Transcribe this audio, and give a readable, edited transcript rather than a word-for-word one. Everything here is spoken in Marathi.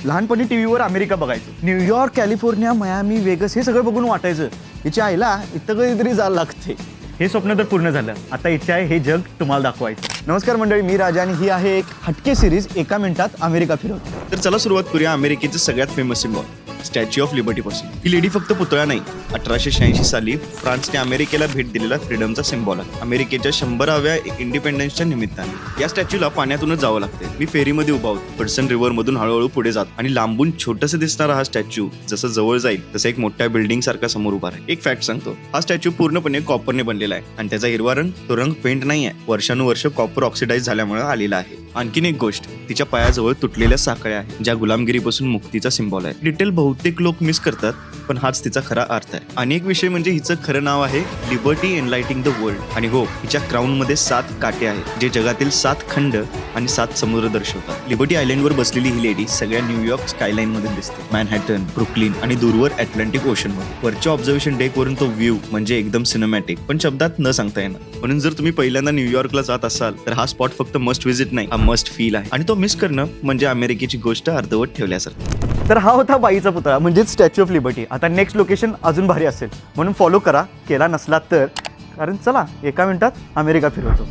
लहानपणी टीव्हीवर अमेरिका बघायचो. न्यूयॉर्क, कॅलिफोर्निया, मियामी, वेगस हे सगळं बघून वाटायचं हिच्या आईला इथं कधीतरी जायला लागते. हे स्वप्न तर पूर्ण झालं. आता इच्छा आहे हे जग तुम्हाला दाखवायचं. नमस्कार मंडळी, मी राजा आणि ही आहे एक हटके सिरीज, एका मिनिटात अमेरिका फिरवतो. तर चला सुरुवात करूया अमेरिकेचं सगळ्यात famous symbol statue of liberty पासून. ही लेडी फक्त पुतळा नाही, 1886 साली फ्रान्सने अमेरिकेला भेट दिलेला फ्रीडमचा सिम्बॉल आहे. अमेरिकेच्या 100व्या इंडिपेंडन्सच्या निमित्ताने या स्टॅच्यूला पाण्यातूनच जावं लागते. मी फेरीमध्ये उभा होतो. हडसन रिव्हर मधून हळूहळू पुढे जात आणि लांबून छोटंसं दिसणारा हा स्टॅच्यू जसं जवळ जाईल तसं एक मोठ्या बिल्डिंग सारखा समोर उभा आहे. एक फॅक्ट सांगतो, हा स्टॅच्यू पूर्णपणे कॉपरने बनलेला आहे आणि त्याचा हिरवा रंग, तो रंग पेंट नाही आहे, वर्षानुवर्ष कॉपर ऑक्सिडाइज झाल्यामुळे आलेला आहे. आणखीन एक गोष्ट, तिच्या पायाजवळ तुटलेल्या साखळ्या आहेत ज्या गुलामगिरीपासून मुक्तीचा सिम्बॉल आहे. डिटेल बहुतेक लोक मिस करतात, पण हाच तिचा खरा अर्थ आहे. अनेक विषय म्हणजे हिचं खरं नाव आहे लिबर्टी एनलाइटिंग द वर्ल्ड. आणि हो, हिच्या क्राऊन मध्ये 7 काटे आहेत जे जगातील 7 खंड आणि 7 समुद्र दर्शवतात. लिबर्टी आयलंडवर बसलेली ही लेडी सगळ्या न्यूयॉर्क स्कायलाईन मध्ये दिसते. मॅनहॅटन, ब्रुकलिन आणि दूरवर अटलांटिक ओशन मध्ये. वरच्या ऑब्झर्वेशन डेक वरून तो व्ह्यू म्हणजे एकदम सिनेमॅटिक, पण शब्दात न सांगता येणार. म्हणून जर तुम्ही पहिल्यांदा न्यूयॉर्कला जात असाल तर हा स्पॉट फक्त मस्ट व्हिजिट नाही, हा मस्ट फील आहे. आणि तो मिस करणं म्हणजे अमेरिकेची गोष्ट अर्धवट ठेवल्यासारखं. तर हा होता बाईचा पुतळा म्हणजेच स्टॅच्यू ऑफ लिबर्टी. आता नेक्स्ट लोकेशन अजून भारी असेल, म्हणून फॉलो करा, केला नसला तर. कारण चला एका मिनिटात अमेरिका फिरवतो.